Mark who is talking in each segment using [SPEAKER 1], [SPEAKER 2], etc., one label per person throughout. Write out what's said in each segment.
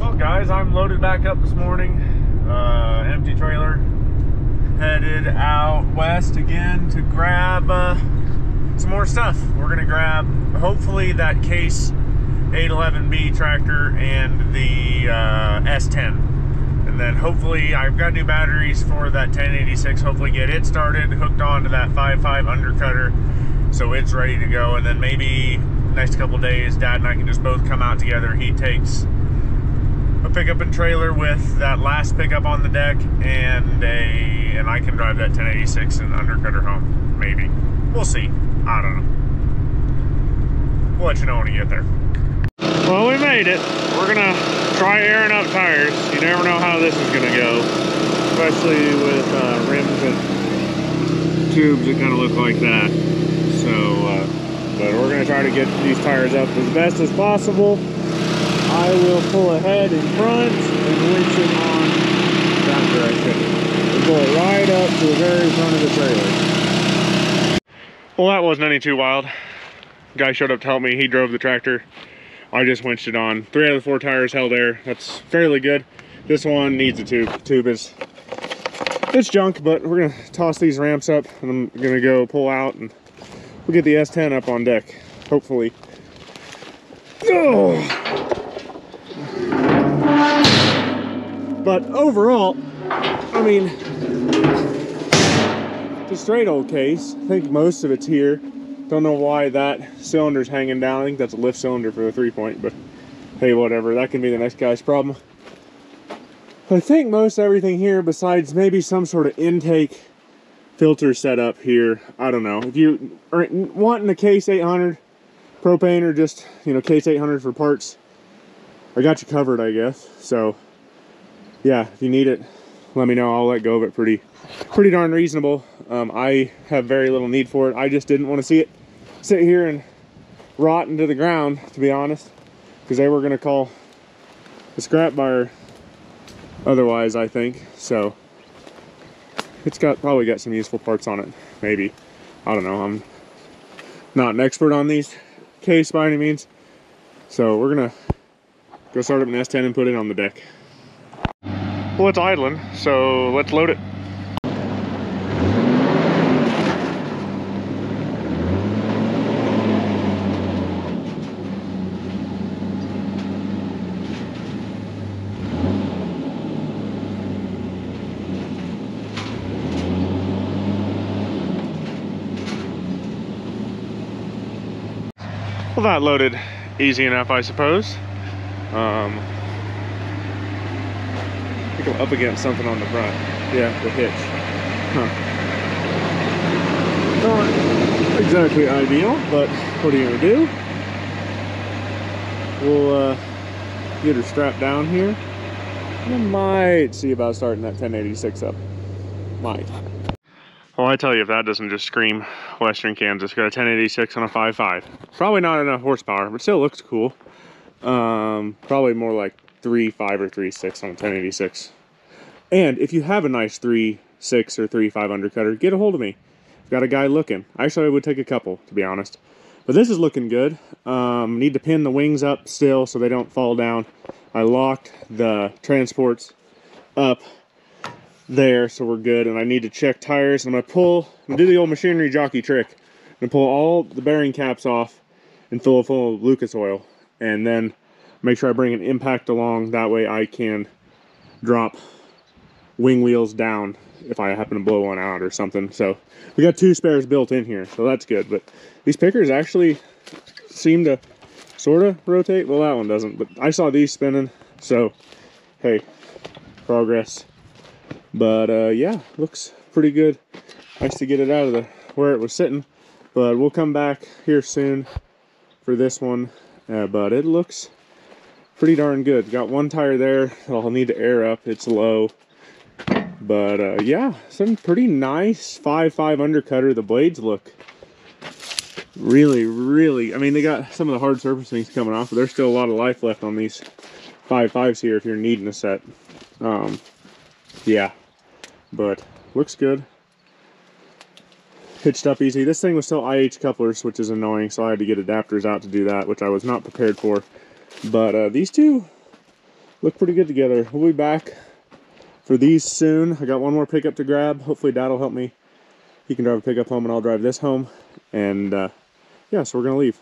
[SPEAKER 1] Well, guys, I'm loaded back up this morning. Empty trailer. Headed out west again to grab some more stuff. We're gonna grab, hopefully, that Case 811B tractor and the S10. And then hopefully, I've got new batteries for that 1086. Hopefully get it started, hooked on to that 5.5 Undercutter, so it's ready to go. And then maybe next couple days, Dad and I can just both come out together. He takes a pickup and trailer with that last pickup on the deck, and I can drive that 1086 and Undercutter home. Maybe. We'll see. I don't know. We'll let you know when we get there. Well, we made it. We're gonna try airing up tires. You never know how this is gonna go, especially with rims and tubes that kind of look like that. So, but we're gonna try to get these tires up as best as possible. I will pull ahead in front and winch it on that direction. We'll pull it right up to the very front of the trailer. Well, that wasn't any too wild. Guy showed up to help me. He drove the tractor. I just winched it on. 3 out of the 4 tires held air. That's fairly good. This one needs a tube. The tube is, it's junk, but we're gonna toss these ramps up and I'm gonna go pull out and we'll get the S10 up on deck, hopefully. Oh. But overall, I mean, it's a straight old Case. I think most of it's here. Don't know why that cylinder's hanging down. I think that's a lift cylinder for the 3-point, but hey, whatever. That can be the next guy's problem. I think most everything here, besides maybe some sort of intake filter setup here, I don't know. If you are wanting a Case 800 propane or just, you know, Case 800 for parts, I got you covered, I guess. So yeah, if you need it, let me know. I'll let go of it pretty darn reasonable. I have very little need for it. I just didn't want to see it sit here and rot into the ground, to be honest, because they were going to call the scrap buyer otherwise, I think. So it's probably got some useful parts on it, maybe. I don't know. I'm not an expert on these Case by any means. So we're gonna go start up an S10 and put it on the deck. Well, it's idling, so let's load it. Well, that loaded easy enough, I suppose. I think I'm up against something on the front. Yeah, the hitch. Huh. Not exactly ideal, but what are you gonna do? We'll get her strapped down here. And I might see about starting that 1086 up. Might. Well, I tell you, if that doesn't just scream Western Kansas. Got a 1086 on a 5.5. Probably not enough horsepower, but still looks cool. Probably more like 3.5 or 3.6 on a 1086. And if you have a nice 3.6 or 3.5 Undercutter, get a hold of me. I've got a guy looking. Actually, I would take a couple, to be honest. But this is looking good. Need to pin the wings up still so they don't fall down. I locked the transports up there, so we're good. And I need to check tires. I'm gonna do the old machinery jockey trick. I'm gonna pull all the bearing caps off and fill it full of Lucas oil, and then make sure I bring an impact along. That way I can drop wing wheels down if I happen to blow one out or something. So we got 2 spares built in here, so that's good. But these pickers actually seem to sort of rotate. Well, that one doesn't, but I saw these spinning, so hey, progress. But yeah, looks pretty good. Nice to get it out of where it was sitting. But we'll come back here soon for this one. But it looks pretty darn good. Got 1 tire there. I'll need to air up. It's low. But yeah, some pretty nice 5.5 Undercutter. The blades look really, I mean, they got some of the hard surface things coming off, but there's still a lot of life left on these 5.5s here if you're needing a set. Yeah, but looks good. Hitched up easy. This thing was still IH couplers, which is annoying, so I had to get adapters out to do that, which I was not prepared for. But these two look pretty good together. We'll be back for these soon. I got one more pickup to grab. Hopefully Dad will help me. He can drive a pickup home and I'll drive this home. And yeah, so we're gonna leave.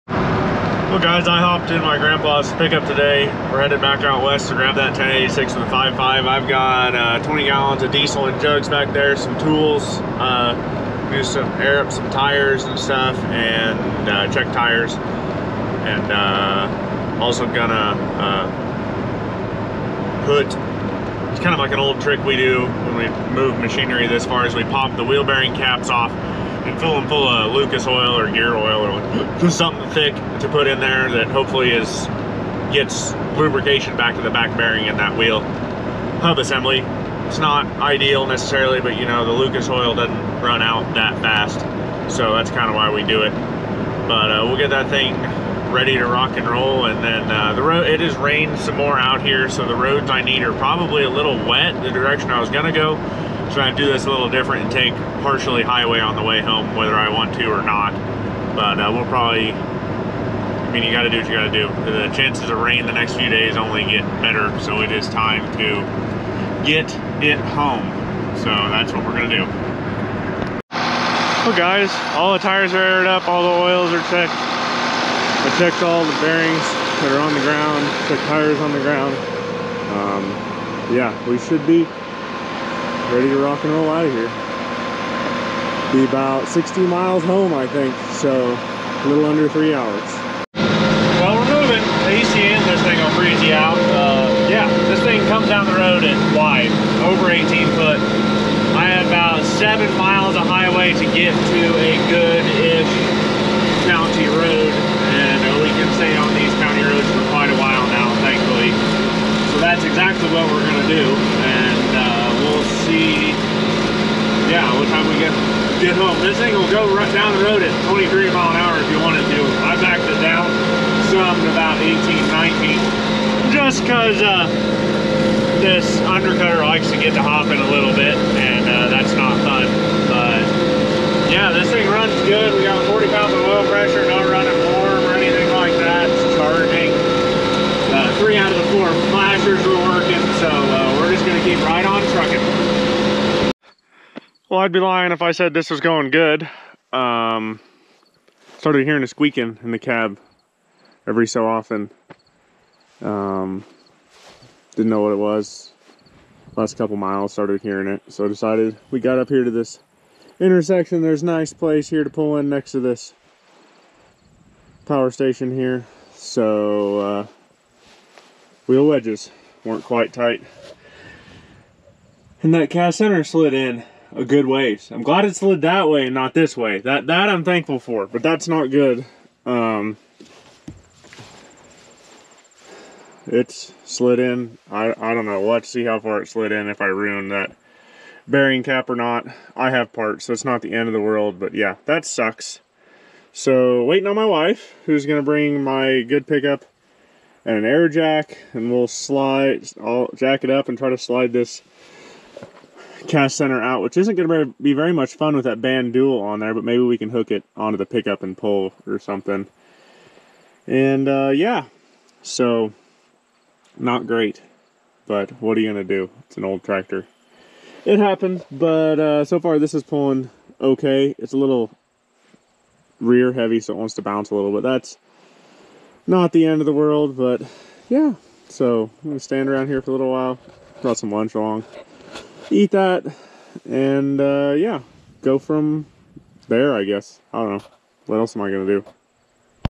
[SPEAKER 1] Well guys, I hopped in my grandpa's pickup today. We're headed back out west to grab that 1086 with a 5.5. I've got 20 gallons of diesel in jugs back there, some tools, do some air up some tires and stuff, and check tires. And also gonna put, it's kind of like an old trick we do when we move machinery this far, is we pop the wheel bearing caps off and fill them full of Lucas oil or gear oil or just something thick to put in there that hopefully gets lubrication back to the back bearing in that wheel hub assembly. It's not ideal necessarily, but you know, the Lucas oil doesn't run out that fast, so that's kind of why we do it. But we'll get that thing ready to rock and roll. And then the road, it has rained some more out here, so the roads I need are probably a little wet the direction I was gonna go. So I have to do this a little different and take partially highway on the way home, whether I want to or not. But we'll probably, I mean, you gotta do what you gotta do. The chances of rain the next few days only get better, so it is time to get it home. So that's what we're gonna do. Well guys, all the tires are aired up, all the oils are checked. I checked all the bearings that are on the ground, checked tires on the ground. Yeah, we should be ready to rock and roll out of here. Be about 60 miles home, I think, so a little under 3 hours. Well, we're moving. ACN, this thing will freeze you out. Yeah, this thing comes down the road and wide, over 18 foot. I have about 7 miles of highway to get to a good-ish county road, and we can stay on these county roads for quite a while now, thankfully. So that's exactly what we're gonna do, and we'll see, yeah, what time we get home. This thing will go right down the road at 23 mile an hour if you wanted to. I backed it down some to about 18, 19, just because this undercutter likes to get to hopping a little bit, and that's not fun. But yeah, this thing runs good. We got 40 pounds of oil pressure, not running warm or anything like that. It's charging. 3 out of the 4 flashers were working, so we're just gonna keep right on trucking. Well, I'd be lying if I said this was going good. Started hearing a squeaking in the cab every so often. Didn't know what it was. Last couple miles started hearing it, so decided we got up here to this intersection. There's a nice place here to pull in next to this power station here. So wheel wedges weren't quite tight, and that cast center slid in a good ways. I'm glad it slid that way and not this way. That I'm thankful for, but that's not good. It's slid in. I don't know. We'll have to see how far it slid in, if I ruined that bearing cap or not. I have parts, so it's not the end of the world, but yeah, that sucks. So waiting on my wife, who's gonna bring my good pickup and an air jack, and we'll I'll jack it up and try to slide this cast center out, which isn't going to be very much fun with that band dual on there, but maybe we can hook it onto the pickup and pull or something. And yeah, so not great, but what are you going to do? It's an old tractor. It happened, but so far this is pulling okay. It's a little rear heavy, so it wants to bounce a little bit. That's not the end of the world, but yeah. So I'm going to stand around here for a little while, brought some lunch along, eat that, and yeah, go from there, I guess. I don't know. What else am I gonna do?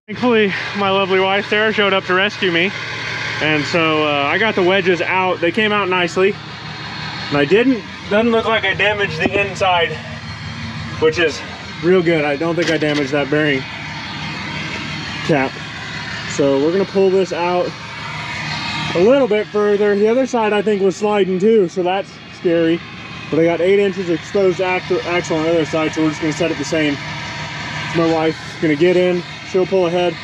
[SPEAKER 1] Thankfully, my lovely wife Sarah showed up to rescue me, and so I got the wedges out. They came out nicely, and doesn't look like I damaged the inside, which is real good. I don't think I damaged that bearing cap. So we're gonna pull this out a little bit further. The other side I think was sliding too, so that's scary. But I got 8 inches exposed axle on the other side, so we're just gonna set it the same. My wife's gonna get in, she'll pull ahead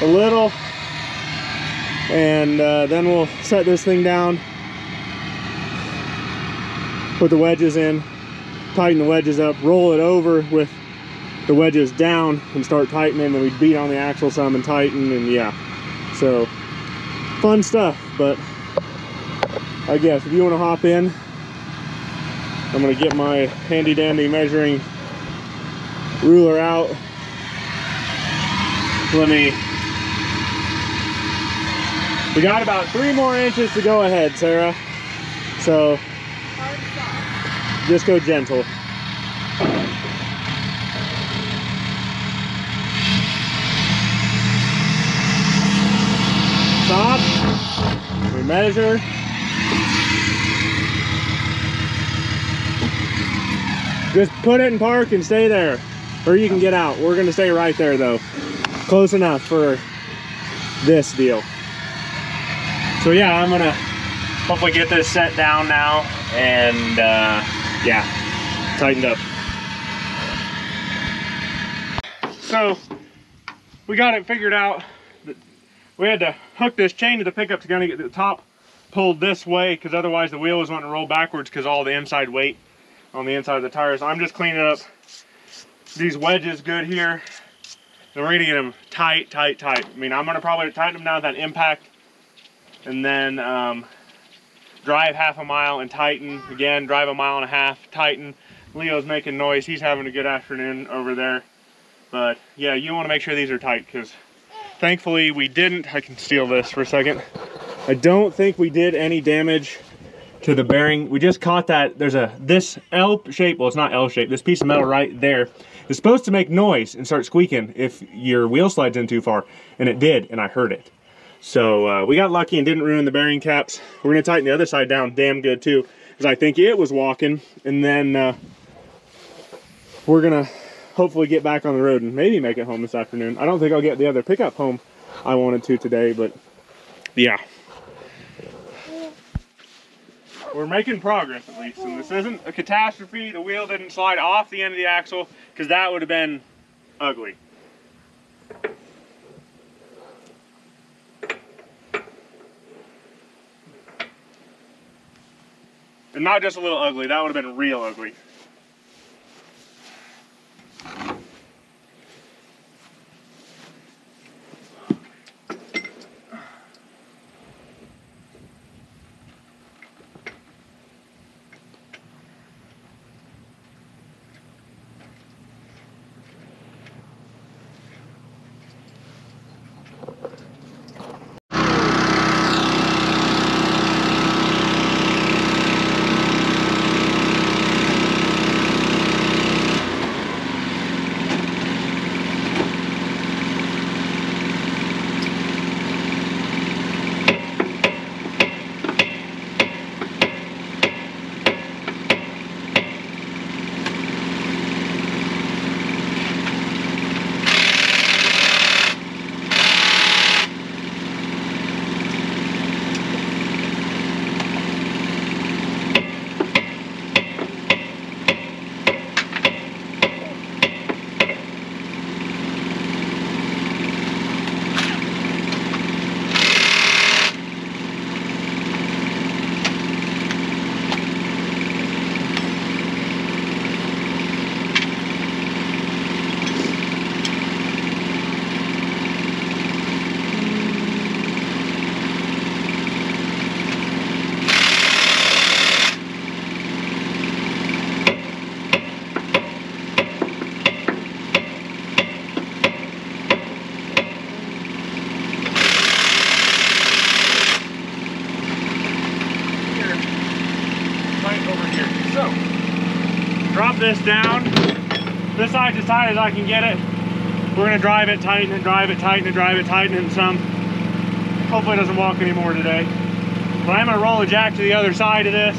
[SPEAKER 1] a little, and then we'll set this thing down, put the wedges in, tighten the wedges up, roll it over with the wedges down and start tightening, and we beat on the axle some and tighten, and yeah. So fun stuff. But I guess if you want to hop in, I'm gonna get my handy dandy measuring ruler out. We got about 3 more inches to go ahead, Sarah. So just go gentle. Stop. We measure. Just put it in park and stay there. Or you can get out. We're gonna stay right there though. Close enough for this deal. So yeah, I'm gonna hopefully get this set down now and yeah, tightened up. So we got it figured out. We had to hook this chain to the pickup to kind of get the top pulled this way, because otherwise the wheel was wanting to roll backwards because all the inside weight on the inside of the tires. I'm just cleaning up these wedges good here, and we're gonna get them tight, tight, tight. I mean, I'm gonna probably tighten them down with that impact, and then drive half a mile and tighten again, drive a mile and a half, tighten. Leo's making noise. He's having a good afternoon over there. But yeah, you want to make sure these are tight, because thankfully we didn't. I can steal this for a second. I don't think we did any damage to the bearing. We just caught that there's this L shape, well, it's not L shape, this piece of metal right there is supposed to make noise and start squeaking if your wheel slides in too far, and it did, and I heard it. So we got lucky and didn't ruin the bearing caps. We're gonna tighten the other side down damn good too, because I think it was walking, and then we're gonna hopefully get back on the road and maybe make it home this afternoon. I don't think I'll get the other pickup home I wanted to today, but yeah. We're making progress at least, and this isn't a catastrophe. The wheel didn't slide off the end of the axle, because that would have been ugly. And not just a little ugly, that would have been real ugly. This down. This side's as tight as I can get it. We're gonna drive it, tighten it, drive it, tighten it, drive it, tighten it some. Hopefully it doesn't walk anymore today. But I'm gonna roll the jack to the other side of this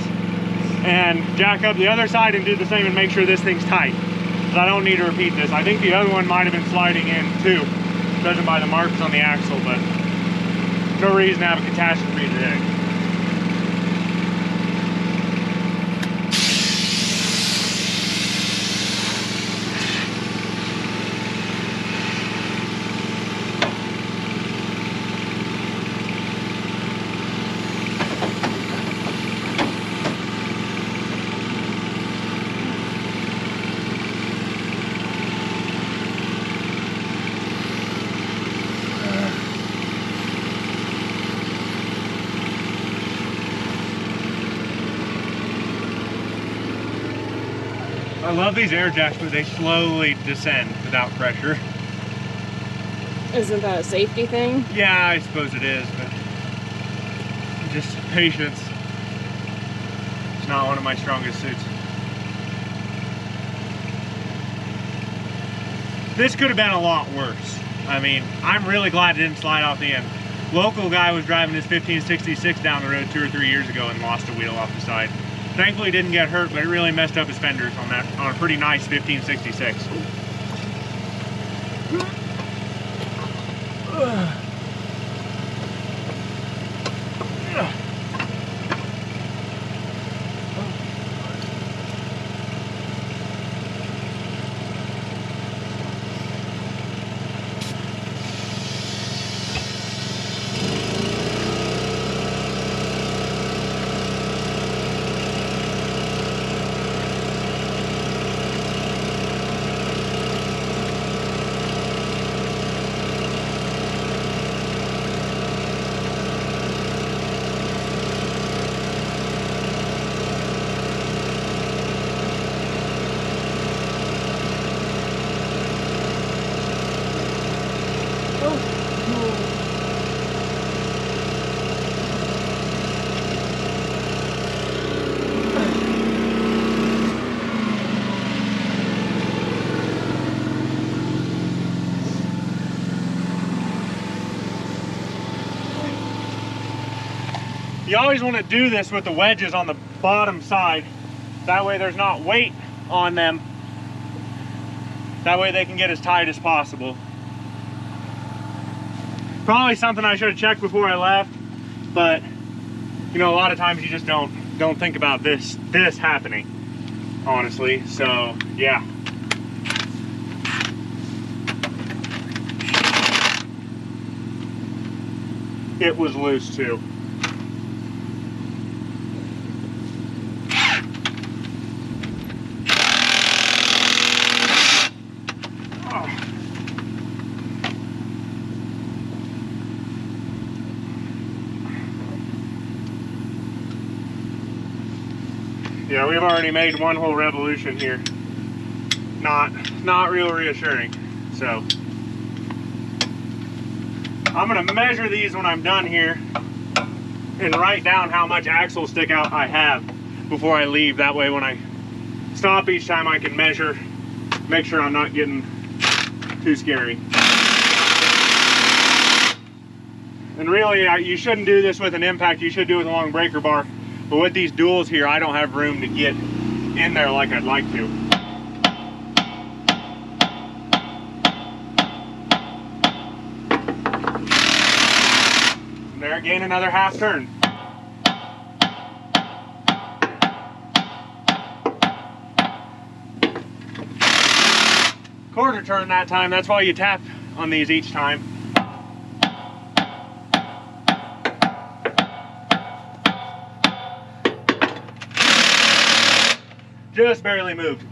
[SPEAKER 1] and jack up the other side and do the same and make sure this thing's tight. Because I don't need to repeat this. I think the other one might have been sliding in too, judging by the marks on the axle, but no reason to have a catastrophe today. I love these air jacks, but they slowly descend without pressure.
[SPEAKER 2] Isn't that a safety thing?
[SPEAKER 1] Yeah, I suppose it is, but just patience. It's not one of my strongest suits. This could have been a lot worse. I mean, I'm really glad it didn't slide off the end. Local guy was driving his 1566 down the road 2 or 3 years ago and lost a wheel off the side. Thankfully didn't get hurt, but it really messed up his fenders on a pretty nice 1566. You always want to do this with the wedges on the bottom side. That way there's not weight on them. That way they can get as tight as possible. Probably something I should have checked before I left, but you know, a lot of times you just don't think about this happening, honestly. So yeah. It was loose too. Yeah, we've already made one whole revolution here. Not real reassuring. So I'm gonna measure these when I'm done here and write down how much axle stick out I have before I leave. That way when I stop each time I can measure, make sure I'm not getting too scary. And really, you shouldn't do this with an impact. You should do it with a long breaker bar. But with these duals here, I don't have room to get in there like I'd like to. And there, gain another half turn. Quarter turn that time. That's why you tap on these each time. Just barely moved.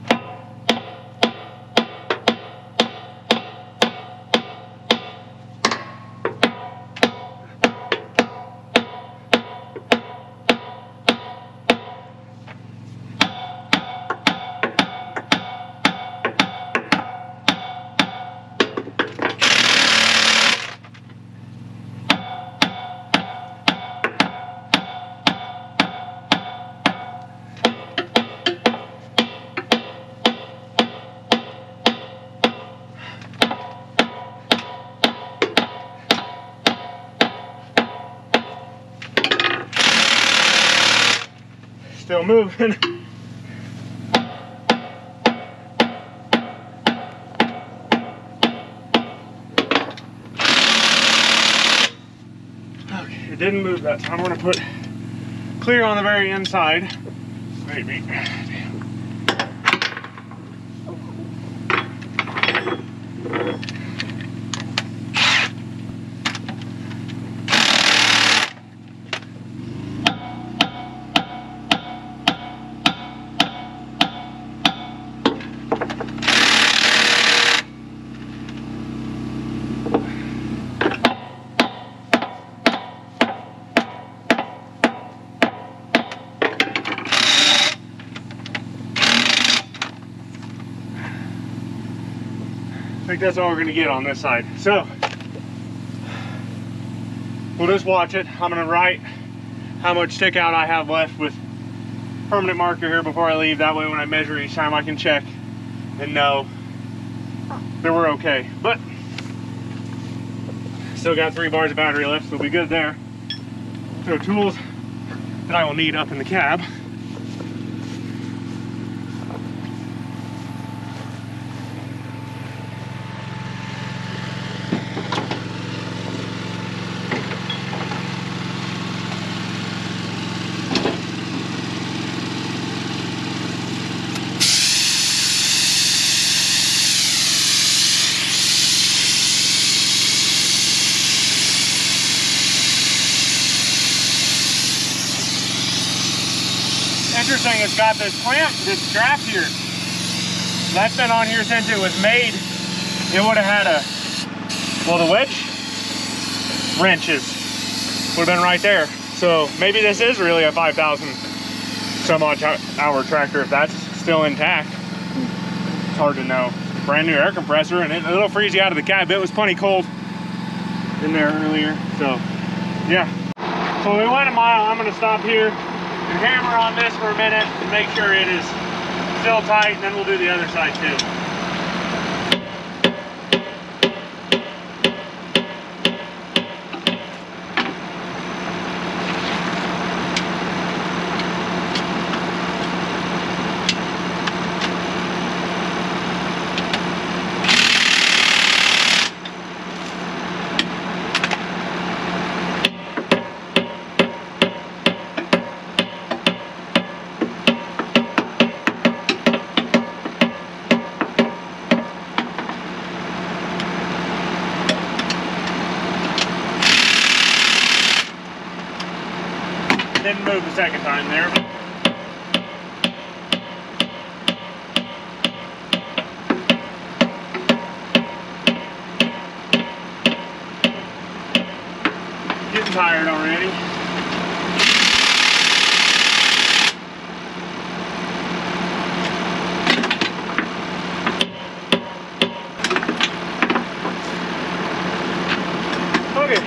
[SPEAKER 1] Still moving. Okay, it didn't move that time. I'm gonna put clear on the very inside. Maybe. think that's all we're gonna get on this side. So we'll just watch it. I'm gonna write how much stick out I have left with permanent marker here before I leave. That way when I measure each time I can check and know that we're okay. But still got 3 bars of battery left, so we'll be good there. So tools that I will need up in the cab. Interesting, it's got this clamp, this strap here. That's been on here since it was made. It would have had a, well, the wedge wrenches would have been right there. So maybe this is really a 5,000 some odd hour tractor if that's still intact. It's hard to know. Brand new air compressor, and it'll freeze you out of the cab. It was plenty cold in there earlier, so yeah. So we went a mile. I'm gonna stop here and hammer on this for a minute and make sure it is still tight, and then we'll do the other side too. Didn't move the second time there. Getting tired already. Okay,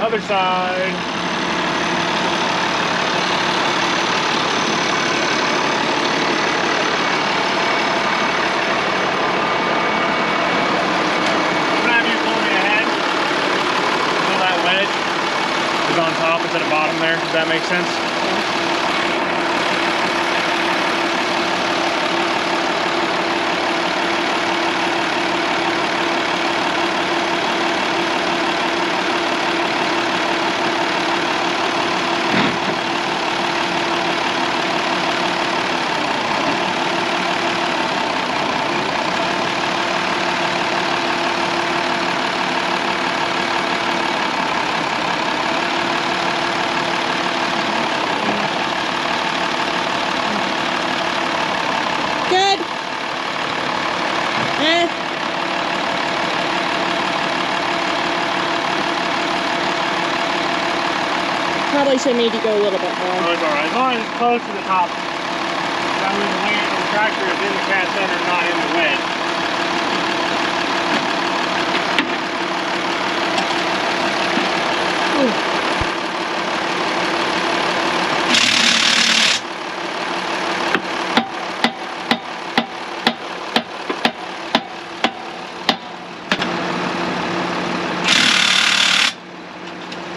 [SPEAKER 1] other side. On top instead of bottom there. Does that make sense?
[SPEAKER 2] Probably should need to go a little bit more.
[SPEAKER 1] Oh, it's alright. As long as it's close to the top. That way the weight of the tractor is in the cat center, not in the wedge.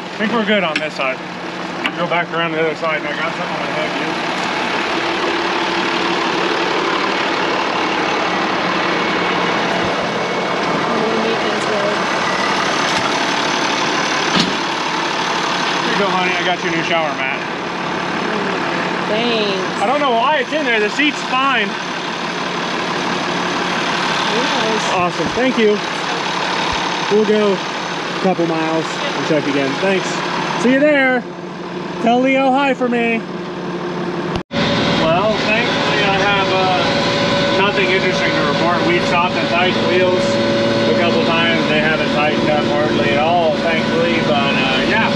[SPEAKER 1] I think we're good on this side. Go back around the other side, and I got something on my head here. Here you go, honey. I got your new shower mat.
[SPEAKER 2] Thanks.
[SPEAKER 1] I don't know why it's in there. The seat's fine.
[SPEAKER 2] Yes.
[SPEAKER 1] Awesome. Thank you. We'll go a couple miles and check again. Thanks. See you there. Tell Leo hi for me. Well, thankfully I have nothing interesting to report. We've stopped and tightened wheels a couple times. They haven't tightened up hardly at all, thankfully. But yeah,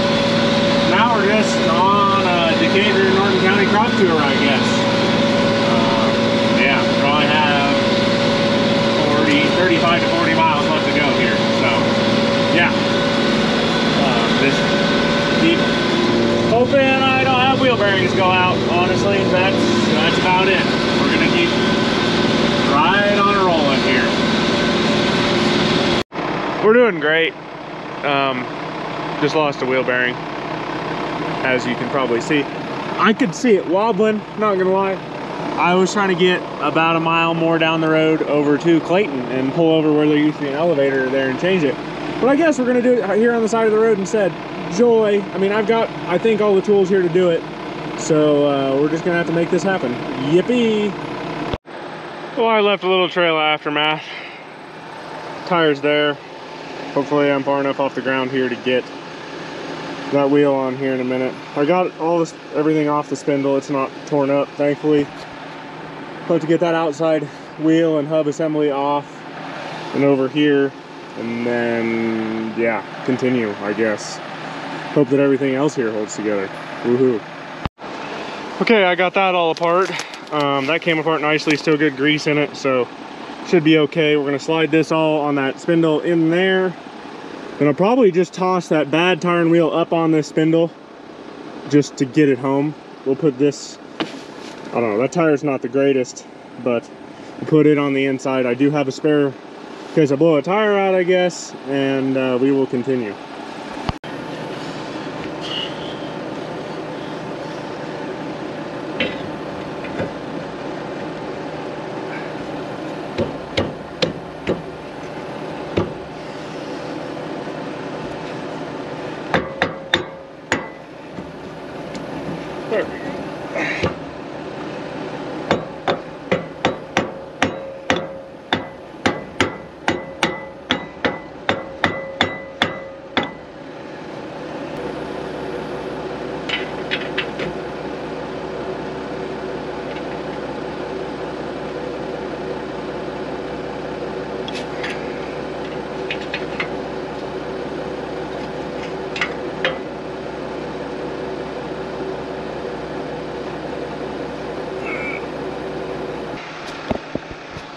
[SPEAKER 1] now we're just on a Decatur, Norton County crop tour, I guess. Yeah, probably have 35 to 40 miles wheel bearings go out, honestly. That's about it. We're gonna keep right on rolling here. We're doing great. Just lost a wheel bearing, as you can probably see. I could see it wobbling, not gonna lie. I was trying to get about a mile more down the road over to Clayton and pull over where there used to be an elevator there and change it. But I guess we're gonna do it here on the side of the road instead. Joy. I mean, I've got, I think, all the tools here to do it. So we're just gonna have to make this happen. Yippee! Well, I left a little trail of aftermath. Tires there. Hopefully I'm far enough off the ground here to get that wheel on here in a minute. I got all this, everything off the spindle. It's not torn up, thankfully. Have to get that outside wheel and hub assembly off and over here, and then yeah, continue, I guess. Hope that everything else here holds together. Woohoo. Okay, I got that all apart. That came apart nicely, still good grease in it, so should be okay. We're gonna slide this all on that spindle in there. Then I'll probably just toss that bad tire and wheel up on this spindle just to get it home. We'll put this, I don't know, that tire's not the greatest, but we'll put it on the inside. I do have a spare in case I blow a tire out, I guess, and we will continue.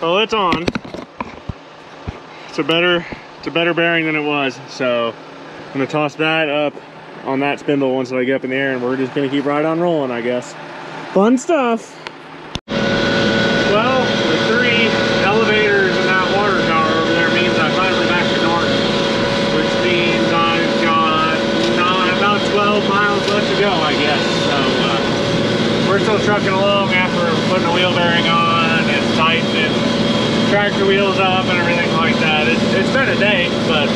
[SPEAKER 1] Well, it's on. It's a better bearing than it was. So I'm gonna toss that up on that spindle once I get up in the air, and we're just gonna keep right on rolling, I guess. Fun stuff. Well, the 3 elevators in that water tower over there means I finally back to north, which means I've got about 12 miles left to go, I guess. So we're still trucking along after putting a wheel bearing on and tightening tractor wheels up and everything like that. It's been a day, but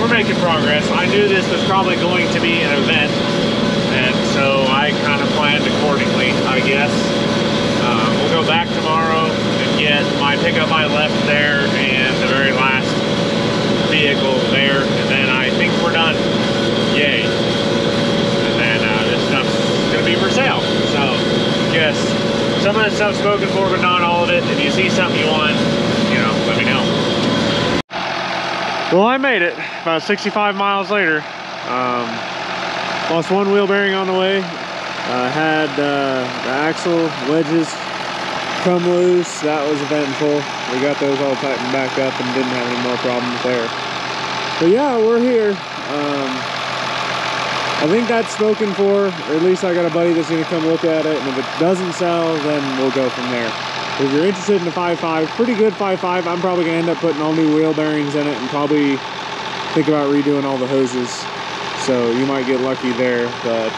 [SPEAKER 1] we're making progress. I knew this was probably going to be an event, and so I kind of planned accordingly, I guess. We'll go back tomorrow and get my pickup I left there and the very last vehicle there, and then I think we're done. Yay. And then this stuff's gonna be for sale. So yes, some of that stuff's spoken for, but not all of it. If you see something you want, you know, let me know. Well, I made it about 65 miles later. Lost 1 wheel bearing on the way. Had the axle wedges come loose. That was eventful. We got those all tightened back up and didn't have any more problems there. But yeah, we're here. I think that's spoken for, or at least I got a buddy that's gonna come look at it, and if it doesn't sell, then we'll go from there. If you're interested in the 5.5, pretty good 5.5, I'm probably gonna end up putting all new wheel bearings in it and probably think about redoing all the hoses. So you might get lucky there, but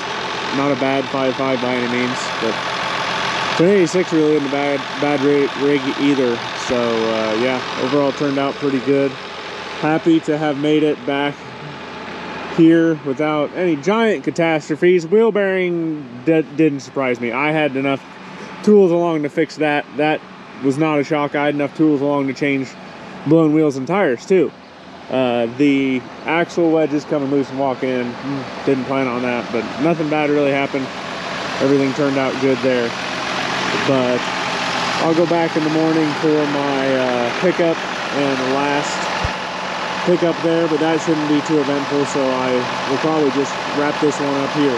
[SPEAKER 1] not a bad 5.5 by any means. But 1086 really isn't a bad rig either. So yeah, overall turned out pretty good. Happy to have made it back here without any giant catastrophes. Wheel bearing didn't surprise me. I had enough tools along to fix that. That was not a shock. I had enough tools along to change blown wheels and tires too. The axle wedges coming loose and walking in, didn't plan on that, but nothing bad really happened. Everything turned out good there. But I'll go back in the morning for my pickup and the last pickup there, but that shouldn't be too eventful, so I will probably just wrap this one up here.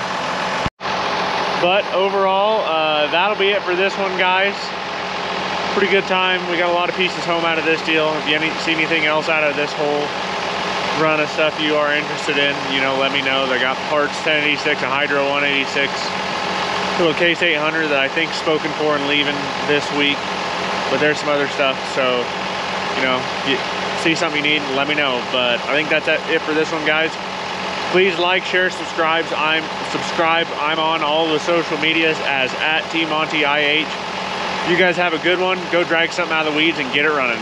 [SPEAKER 1] But overall, that'll be it for this one, guys. Pretty good time. We got a lot of pieces home out of this deal. If you see anything else out of this whole run of stuff you are interested in, you know, let me know. They got parts 1086, a Hydro 186, little Case 800 that I think spoken for and leaving this week. But there's some other stuff, so, you know, if you see something you need, let me know. But I think that's it for this one, guys. Please like, share, subscribe. I'm on all the social medias as @TMontyIH. You guys have a good one. Go drag something out of the weeds and get it running.